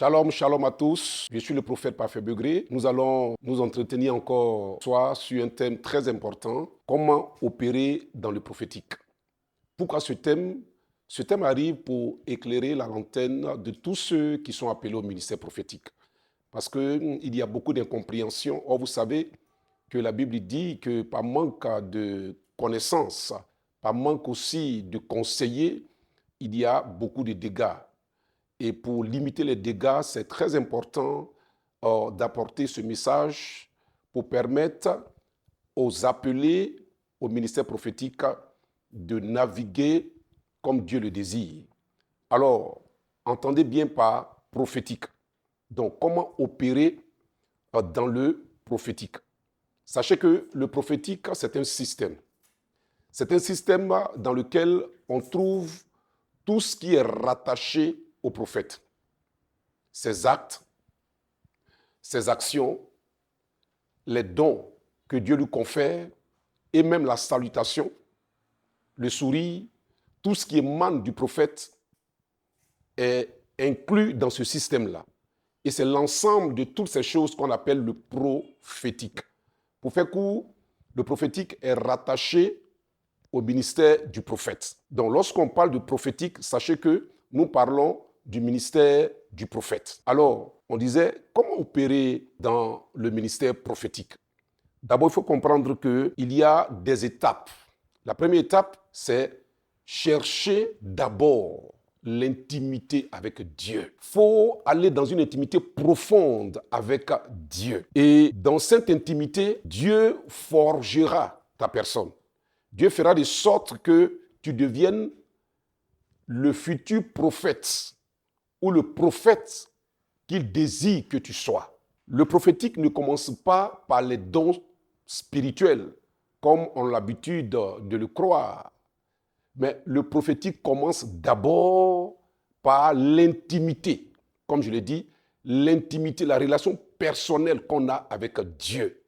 Shalom, shalom à tous. Je suis le prophète Parfait Begré. Nous allons nous entretenir encore sur un thème très important, comment opérer dans le prophétique. Pourquoi ce thème? Ce thème arrive pour éclairer la lanterne de tous ceux qui sont appelés au ministère prophétique. Parce qu'il y a beaucoup d'incompréhension. Or, vous savez que la Bible dit que par manque de connaissances, par manque aussi de conseillers, il y a beaucoup de dégâts. Et pour limiter les dégâts, c'est très important d'apporter ce message pour permettre aux appelés au ministère prophétique de naviguer comme Dieu le désire. Alors, entendez bien par prophétique. Donc, comment opérer dans le prophétique? Sachez que le prophétique, c'est un système. C'est un système dans lequel on trouve tout ce qui est rattaché au prophète. Ses actes, ses actions, les dons que Dieu lui confère, et même la salutation, le sourire, tout ce qui émane du prophète est inclus dans ce système-là. Et c'est l'ensemble de toutes ces choses qu'on appelle le prophétique. Pour faire court, le prophétique est rattaché au ministère du prophète. Donc, lorsqu'on parle de prophétique, sachez que nous parlons du ministère du prophète. Alors, on disait, comment opérer dans le ministère prophétique? D'abord, il faut comprendre qu'il y a des étapes. La première étape, c'est chercher d'abord l'intimité avec Dieu. Il faut aller dans une intimité profonde avec Dieu. Et dans cette intimité, Dieu forgera ta personne. Dieu fera de sorte que tu deviennes le futur prophète ou le prophète qu'il désire que tu sois. Le prophétique ne commence pas par les dons spirituels, comme on a l'habitude de le croire. Mais le prophétique commence d'abord par l'intimité. Comme je l'ai dit, l'intimité, la relation personnelle qu'on a avec Dieu.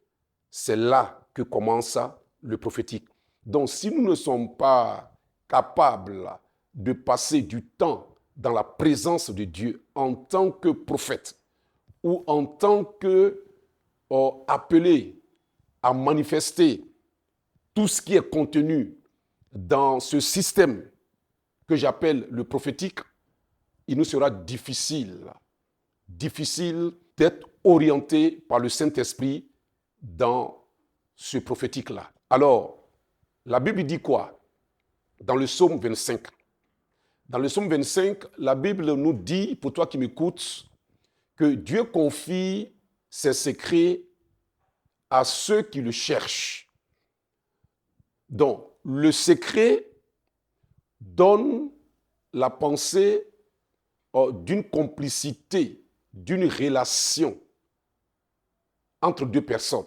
C'est là que commence le prophétique. Donc, si nous ne sommes pas capables de passer du temps dans la présence de Dieu en tant que prophète ou en tant que appelé à manifester tout ce qui est contenu dans ce système que j'appelle le prophétique, il nous sera difficile d'être orienté par le Saint-Esprit dans ce prophétique-là. Alors, la Bible dit quoi? Dans le psaume 25. Dans le psaume 25, la Bible nous dit, pour toi qui m'écoutes, que Dieu confie ses secrets à ceux qui le cherchent. Donc, le secret donne la pensée d'une complicité, d'une relation entre deux personnes.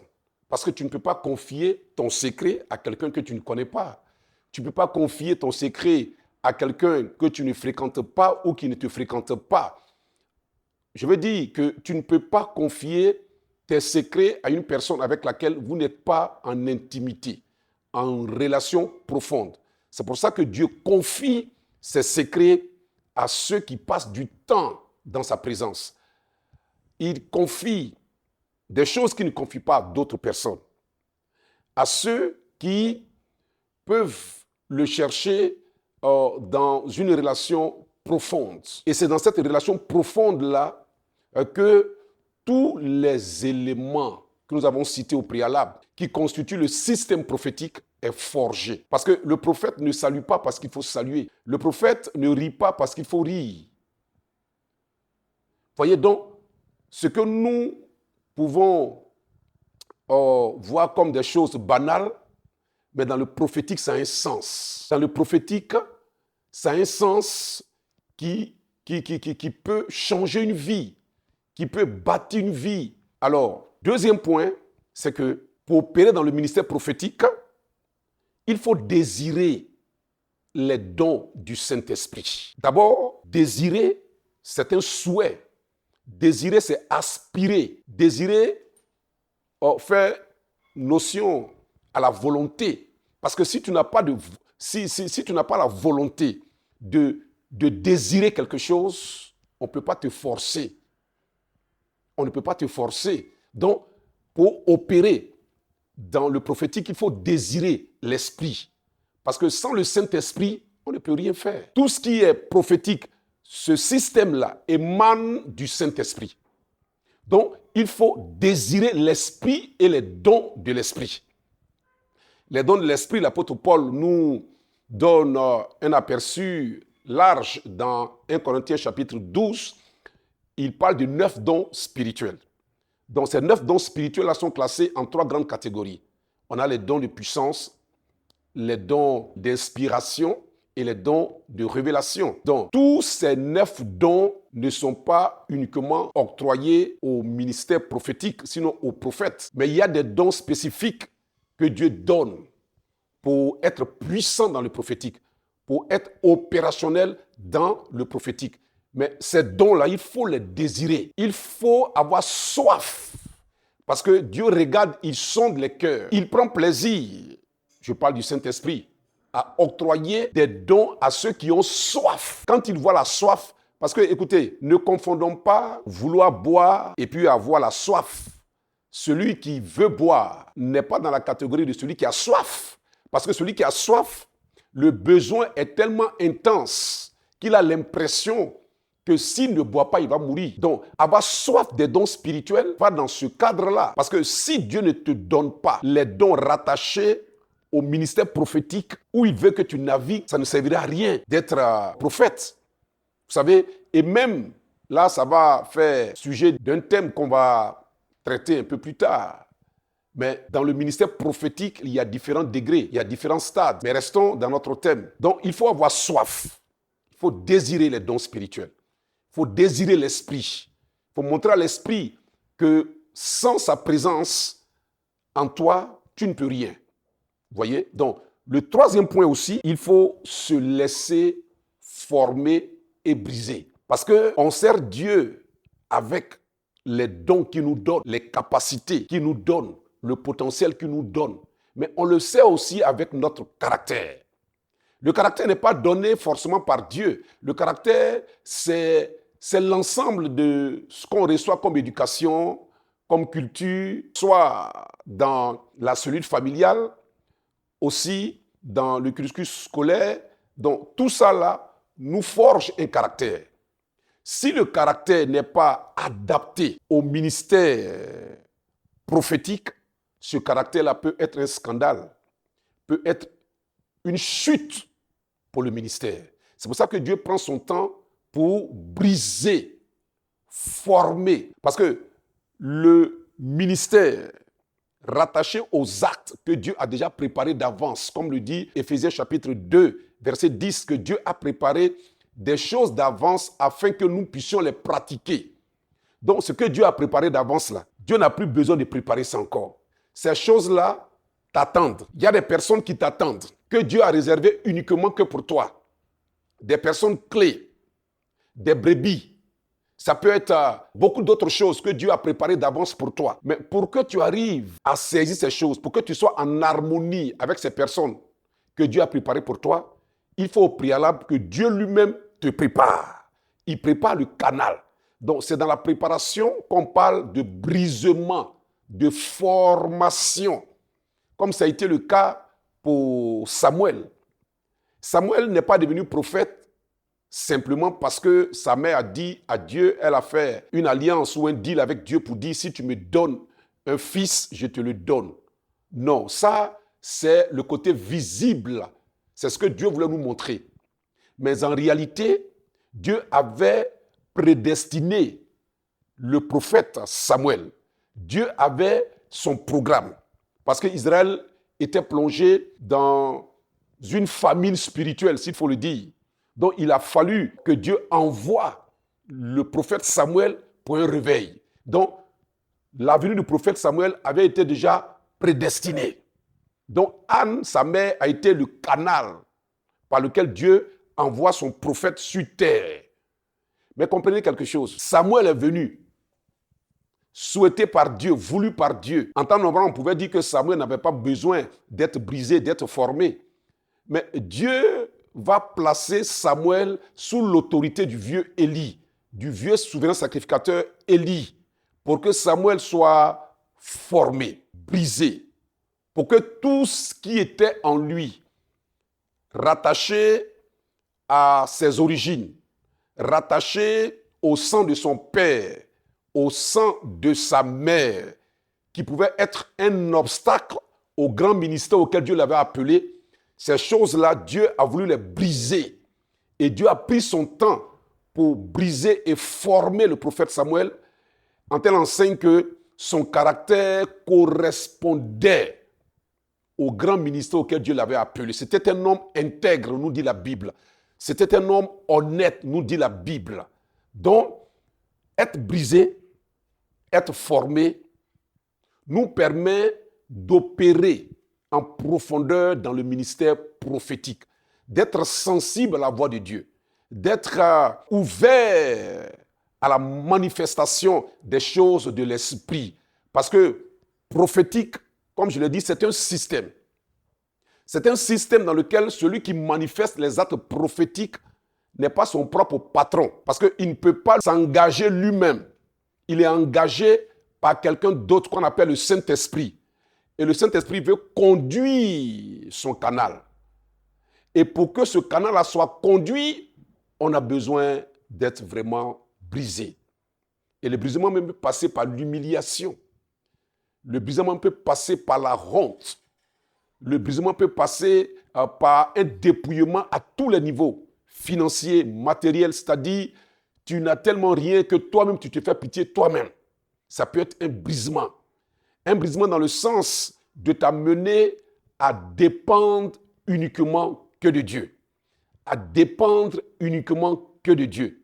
Parce que tu ne peux pas confier ton secret à quelqu'un que tu ne connais pas. Tu ne peux pas confier ton secret à quelqu'un que tu ne fréquentes pas ou qui ne te fréquente pas. Je veux dire que tu ne peux pas confier tes secrets à une personne avec laquelle vous n'êtes pas en intimité, en relation profonde. C'est pour ça que Dieu confie ses secrets à ceux qui passent du temps dans sa présence. Il confie des choses qu'il ne confie pas à d'autres personnes. À ceux qui peuvent le chercher dans une relation profonde. Et c'est dans cette relation profonde-là que tous les éléments que nous avons cités au préalable, qui constituent le système prophétique, est forgé. Parce que le prophète ne salue pas parce qu'il faut saluer. Le prophète ne rit pas parce qu'il faut rire. Voyez donc, ce que nous pouvons voir comme des choses banales, mais dans le prophétique, ça a un sens. Dans le prophétique, ça a un sens qui peut changer une vie, qui peut bâtir une vie. Alors, deuxième point, c'est que pour opérer dans le ministère prophétique, il faut désirer les dons du Saint-Esprit. D'abord, désirer, c'est un souhait. Désirer, c'est aspirer. Désirer fait notion à la volonté. Parce que si tu n'as pas, si tu n'as pas la volonté de désirer quelque chose, on ne peut pas te forcer On ne peut pas te forcer. Donc, pour opérer dans le prophétique, il faut désirer l'esprit. Parce que sans le Saint-Esprit, on ne peut rien faire. Tout ce qui est prophétique, ce système-là émane du Saint-Esprit. Donc, il faut désirer l'esprit et les dons de l'esprit. Les dons de l'esprit, l'apôtre Paul nous donne un aperçu large dans 1 Corinthiens chapitre 12. Il parle de 9 dons spirituels. Donc, ces 9 dons spirituels-là sont classés en 3 grandes catégories. On a les dons de puissance, les dons d'inspiration et les dons de révélation. Donc, tous ces 9 dons ne sont pas uniquement octroyés au ministère prophétique, sinon aux prophètes. Mais il y a des dons spécifiques que Dieu donne pour être puissant dans le prophétique, pour être opérationnel dans le prophétique. Mais ces dons-là, il faut les désirer. Il faut avoir soif. Parce que Dieu regarde, il sonde les cœurs. Il prend plaisir, je parle du Saint-Esprit, à octroyer des dons à ceux qui ont soif. Quand il voit la soif, parce que, écoutez, ne confondons pas vouloir boire et puis avoir la soif. Celui qui veut boire n'est pas dans la catégorie de celui qui a soif. Parce que celui qui a soif, le besoin est tellement intense qu'il a l'impression que s'il ne boit pas, il va mourir. Donc, avoir soif des dons spirituels va dans ce cadre-là. Parce que si Dieu ne te donne pas les dons rattachés au ministère prophétique où il veut que tu navigues, ça ne servira à rien d'être prophète. Vous savez, et même là, ça va faire sujet d'un thème qu'on va traiter un peu plus tard. Mais dans le ministère prophétique, il y a différents degrés, il y a différents stades. Mais restons dans notre thème. Donc, il faut avoir soif. Il faut désirer les dons spirituels. Il faut désirer l'esprit. Il faut montrer à l'esprit que sans sa présence en toi, tu ne peux rien. Vous voyez? Donc, le troisième point aussi, il faut se laisser former et briser. Parce qu'on sert Dieu avec les dons qu'il nous donne, les capacités qu'il nous donne, le potentiel qu'il nous donne. Mais on le sert aussi avec notre caractère. Le caractère n'est pas donné forcément par Dieu. Le caractère, c'est l'ensemble de ce qu'on reçoit comme éducation, comme culture, soit dans la cellule familiale, aussi dans le cursus scolaire. Donc tout ça là nous forge un caractère. Si le caractère n'est pas adapté au ministère prophétique, ce caractère-là peut être un scandale, peut être une chute pour le ministère. C'est pour ça que Dieu prend son temps pour briser, former. Parce que le ministère rattaché aux actes que Dieu a déjà préparés d'avance, comme le dit Éphésiens chapitre 2, verset 10, que Dieu a préparé des choses d'avance afin que nous puissions les pratiquer. Donc, ce que Dieu a préparé d'avance là, Dieu n'a plus besoin de préparer ça encore. Ces choses-là t'attendent. Il y a des personnes qui t'attendent, que Dieu a réservées uniquement que pour toi. Des personnes clés, des brebis. Ça peut être beaucoup d'autres choses que Dieu a préparées d'avance pour toi. Mais pour que tu arrives à saisir ces choses, pour que tu sois en harmonie avec ces personnes que Dieu a préparées pour toi, il faut au préalable que Dieu lui-même te prépare. Il prépare le canal. Donc, c'est dans la préparation qu'on parle de brisement, de formation, comme ça a été le cas pour Samuel. Samuel n'est pas devenu prophète simplement parce que sa mère a dit à Dieu, elle a fait une alliance ou un deal avec Dieu pour dire, si tu me donnes un fils, je te le donne. Non, ça, c'est le côté visible. C'est ce que Dieu voulait nous montrer. Mais en réalité, Dieu avait prédestiné le prophète Samuel. Dieu avait son programme. Parce qu'Israël était plongé dans une famine spirituelle, s'il faut le dire. Donc, il a fallu que Dieu envoie le prophète Samuel pour un réveil. Donc, la venue du prophète Samuel avait été déjà prédestinée. Donc, Anne, sa mère, a été le canal par lequel Dieu envoie son prophète sur terre. Mais comprenez quelque chose. Samuel est venu, souhaité par Dieu, voulu par Dieu. En temps normal, on pouvait dire que Samuel n'avait pas besoin d'être brisé, d'être formé. Mais Dieu va placer Samuel sous l'autorité du vieux Élie, du vieux souverain sacrificateur Élie, pour que Samuel soit formé, brisé, pour que tout ce qui était en lui, rattaché à ses origines, rattaché au sang de son père, au sang de sa mère, qui pouvait être un obstacle au grand ministère auquel Dieu l'avait appelé, ces choses-là, Dieu a voulu les briser. Et Dieu a pris son temps pour briser et former le prophète Samuel en telle enseigne que son caractère correspondait au grand ministère auquel Dieu l'avait appelé. C'était un homme intègre, nous dit la Bible. C'était un homme honnête, nous dit la Bible. Donc, être brisé, être formé, nous permet d'opérer en profondeur dans le ministère prophétique, d'être sensible à la voix de Dieu, d'être ouvert à la manifestation des choses de l'esprit. Parce que prophétique, comme je l'ai dit, c'est un système. C'est un système dans lequel celui qui manifeste les actes prophétiques n'est pas son propre patron. Parce qu'il ne peut pas s'engager lui-même. Il est engagé par quelqu'un d'autre qu'on appelle le Saint-Esprit. Et le Saint-Esprit veut conduire son canal. Et pour que ce canal-là soit conduit, on a besoin d'être vraiment brisé. Et le brisement même peut passer par l'humiliation. Le brisement peut passer par la honte. Le brisement peut passer par un dépouillement à tous les niveaux, financier, matériel, c'est-à-dire tu n'as tellement rien que toi-même tu te fais pitié toi-même. Ça peut être un brisement. Un brisement dans le sens de t'amener à dépendre uniquement que de Dieu. À dépendre uniquement que de Dieu.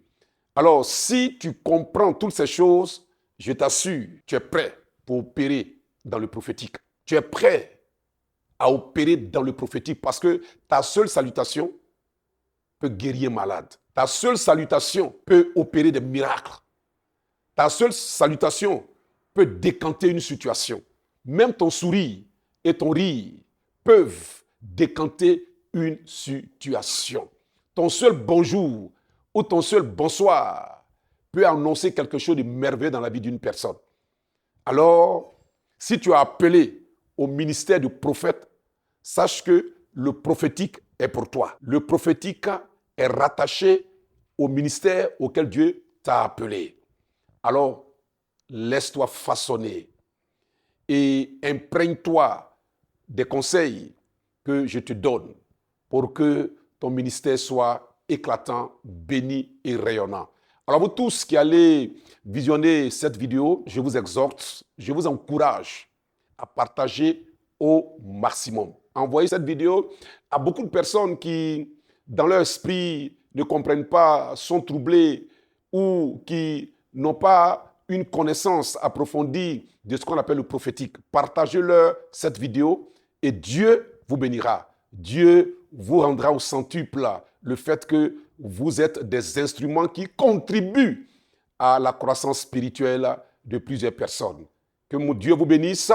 Alors, si tu comprends toutes ces choses, je t'assure, tu es prêt pour opérer dans le prophétique. Tu es prêt à opérer dans le prophétique parce que ta seule salutation peut guérir un malade. Ta seule salutation peut opérer des miracles. Ta seule salutation peut décanter une situation. Même ton sourire et ton rire peuvent décanter une situation. Ton seul bonjour ou ton seul bonsoir peut annoncer quelque chose de merveilleux dans la vie d'une personne. Alors, si tu as appelé au ministère du prophète, sache que le prophétique est pour toi. Le prophétique est rattaché au ministère auquel Dieu t'a appelé. Alors, laisse-toi façonner et imprègne-toi des conseils que je te donne pour que ton ministère soit éclatant, béni et rayonnant. Alors vous tous qui allez visionner cette vidéo, je vous exhorte, je vous encourage à partager au maximum. Envoyez cette vidéo à beaucoup de personnes qui, dans leur esprit, ne comprennent pas, sont troublés ou qui n'ont pas une connaissance approfondie de ce qu'on appelle le prophétique. Partagez-leur cette vidéo et Dieu vous bénira. Dieu vous rendra au centuple le fait que vous êtes des instruments qui contribuent à la croissance spirituelle de plusieurs personnes. Que mon Dieu vous bénisse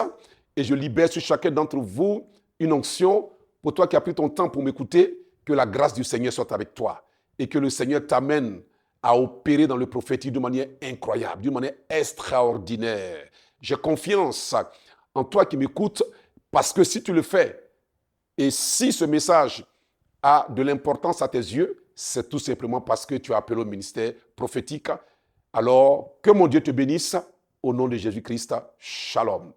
et je libère sur chacun d'entre vous une onction. Pour toi qui as pris ton temps pour m'écouter, que la grâce du Seigneur soit avec toi et que le Seigneur t'amène à opérer dans le prophétique d'une manière incroyable, d'une manière extraordinaire. J'ai confiance en toi qui m'écoutes parce que si tu le fais et si ce message a de l'importance à tes yeux, c'est tout simplement parce que tu as appelé au ministère prophétique. Alors, que mon Dieu te bénisse au nom de Jésus-Christ. Shalom.